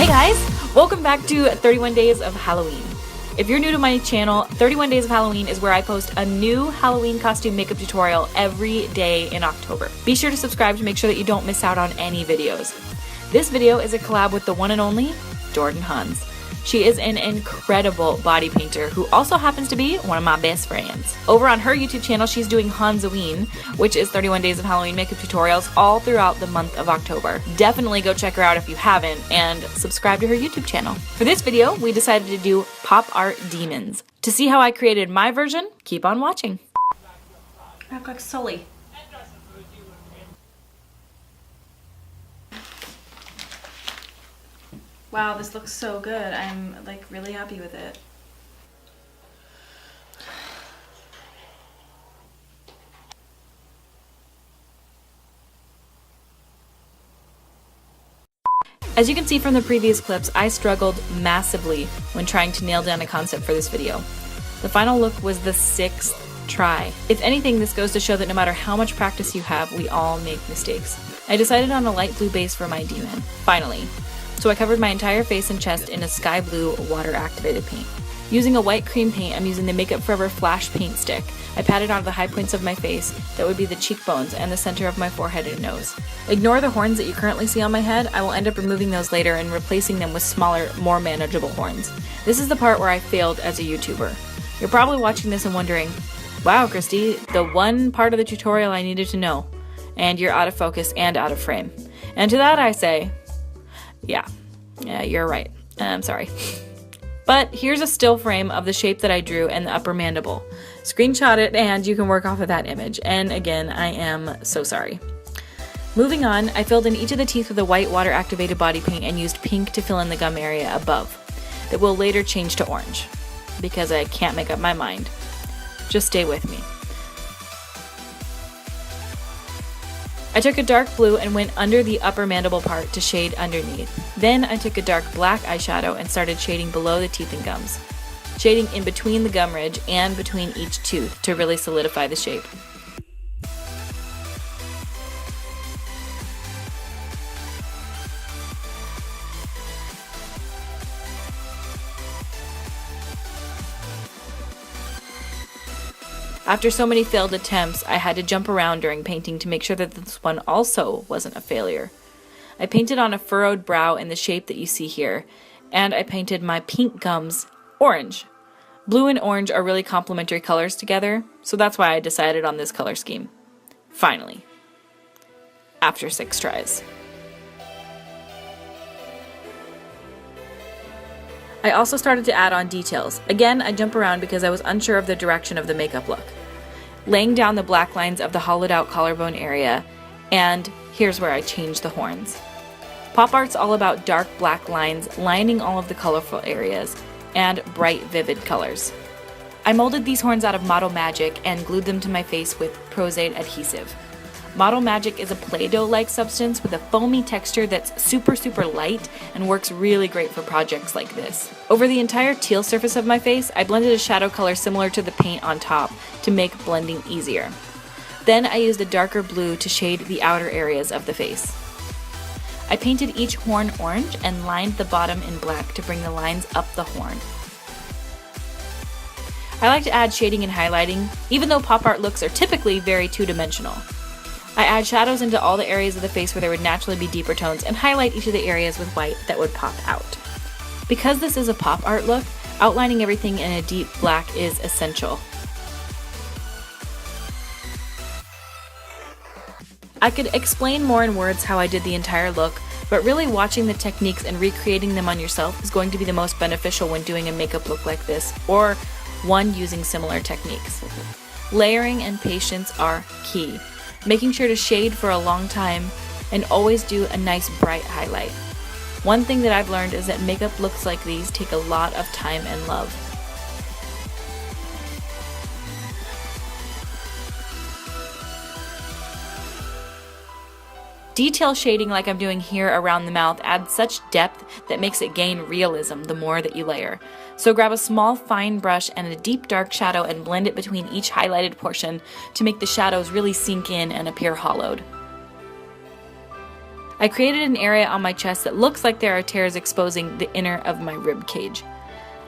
guys, welcome back to 31 Days of Halloween. If you're new to my channel, 31 Days of Halloween is where I post a new Halloween costume makeup tutorial every day in October. Be sure to subscribe to make sure that you don't miss out on any videos. This video is a collab with the one and only Hanz. She is an incredible body painter who also happens to be one of my best friends. Over on her YouTube channel, she's doing Hanzoween, which is 31 Days of Halloween makeup tutorials all throughout the month of October. Definitely go check her out if you haven't, and subscribe to her YouTube channel. For this video, we decided to do pop art demons. To see how I created my version, keep on watching. I look like Sully. Wow, this looks so good. I'm like really happy with it. As you can see from the previous clips, I struggled massively when trying to nail down a concept for this video. The final look was the 6th try. If anything, this goes to show that no matter how much practice you have, we all make mistakes. I decided on a light blue base for my demon, finally. So I covered my entire face and chest in a sky blue water activated paint. Using a white cream paint, I'm using the Makeup Forever Flash paint stick. I patted onto the high points of my face, that would be the cheekbones and the center of my forehead and nose. Ignore the horns that you currently see on my head. I will end up removing those later and replacing them with smaller, more manageable horns. This is the part where I failed as a YouTuber. You're probably watching this and wondering, wow, Kristi, the one part of the tutorial I needed to know, and you're out of focus and out of frame. And to that I say, yeah, you're right. I'm sorry. But here's a still frame of the shape that I drew and the upper mandible. Screenshot it and you can work off of that image. And again, I am so sorry. Moving on, I filled in each of the teeth with a white water activated body paint and used pink to fill in the gum area above. That will later change to orange because I can't make up my mind. Just stay with me. I took a dark blue and went under the upper mandible part to shade underneath. Then I took a dark black eyeshadow and started shading below the teeth and gums, shading in between the gum ridge and between each tooth to really solidify the shape. After so many failed attempts, I had to jump around during painting to make sure that this one also wasn't a failure. I painted on a furrowed brow in the shape that you see here, and I painted my pink gums orange. Blue and orange are really complementary colors together, so that's why I decided on this color scheme. Finally. After 6 tries. I also started to add on details. Again, I jump around because I was unsure of the direction of the makeup look. Laying down the black lines of the hollowed out collarbone area, and here's where I changed the horns. Pop art's all about dark black lines lining all of the colorful areas, and bright vivid colors. I molded these horns out of Model Magic and glued them to my face with Prozade adhesive. Model Magic is a Play-Doh-like substance with a foamy texture that's super light and works really great for projects like this. Over the entire teal surface of my face, I blended a shadow color similar to the paint on top to make blending easier. Then I used a darker blue to shade the outer areas of the face. I painted each horn orange and lined the bottom in black to bring the lines up the horn. I like to add shading and highlighting, even though pop art looks are typically very two-dimensional. I add shadows into all the areas of the face where there would naturally be deeper tones and highlight each of the areas with white that would pop out. Because this is a pop art look, outlining everything in a deep black is essential. I could explain more in words how I did the entire look, but really watching the techniques and recreating them on yourself is going to be the most beneficial when doing a makeup look like this, or one using similar techniques. Layering and patience are key. Making sure to shade for a long time and always do a nice bright highlight. One thing that I've learned is that makeup looks like these take a lot of time and love. Detail shading like I'm doing here around the mouth adds such depth that makes it gain realism the more that you layer. So grab a small fine brush and a deep dark shadow and blend it between each highlighted portion to make the shadows really sink in and appear hollowed. I created an area on my chest that looks like there are tears exposing the inner of my rib cage.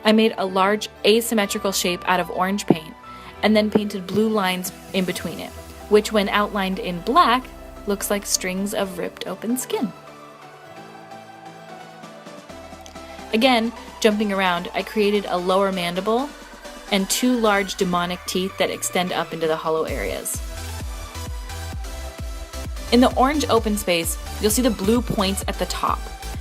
I made a large asymmetrical shape out of orange paint and then painted blue lines in between it, which when outlined in black looks like strings of ripped open skin. Again, jumping around, I created a lower mandible and 2 large demonic teeth that extend up into the hollow areas. In the orange open space, you'll see the blue points at the top.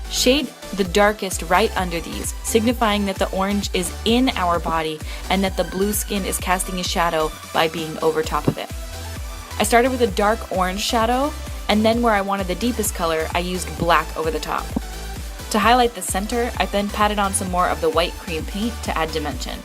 Shade the darkest right under these, signifying that the orange is in our body and that the blue skin is casting a shadow by being over top of it. I started with a dark orange shadow, and then where I wanted the deepest color, I used black over the top. To highlight the center, I then patted on some more of the white cream paint to add dimension.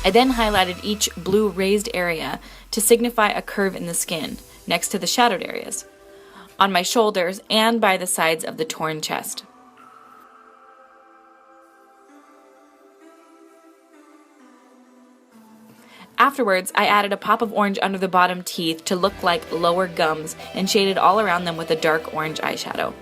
I then highlighted each blue raised area to signify a curve in the skin next to the shadowed areas, on my shoulders and by the sides of the torn chest. Afterwards, I added a pop of orange under the bottom teeth to look like lower gums and shaded all around them with a dark orange eyeshadow.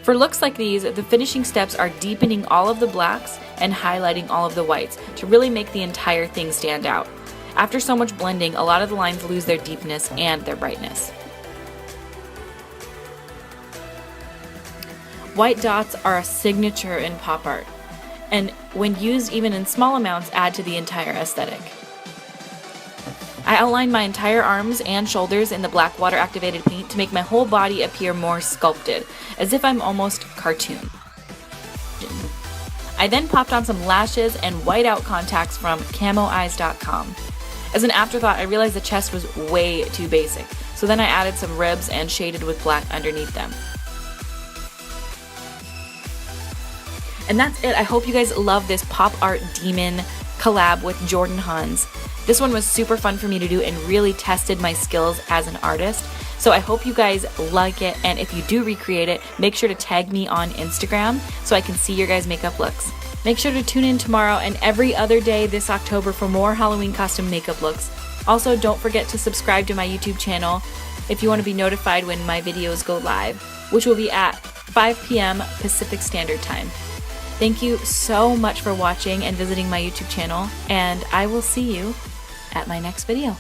For looks like these, the finishing steps are deepening all of the blacks and highlighting all of the whites to really make the entire thing stand out. After so much blending, a lot of the lines lose their deepness and their brightness. White dots are a signature in pop art, and when used even in small amounts, add to the entire aesthetic. I outlined my entire arms and shoulders in the black water activated paint to make my whole body appear more sculpted, as if I'm almost cartoon. I then popped on some lashes and whiteout contacts from camoeyes.com. As an afterthought, I realized the chest was way too basic, so then I added some ribs and shaded with black underneath them. And that's it. I hope you guys love this pop art demon collab with Jordan Hanz. This one was super fun for me to do and really tested my skills as an artist. So I hope you guys like it, and if you do recreate it, make sure to tag me on Instagram so I can see your guys' makeup looks. Make sure to tune in tomorrow and every other day this October for more Halloween costume makeup looks. Also, don't forget to subscribe to my YouTube channel if you want to be notified when my videos go live, which will be at 5 p.m. Pacific Standard Time. Thank you so much for watching and visiting my YouTube channel, and I will see you at my next video.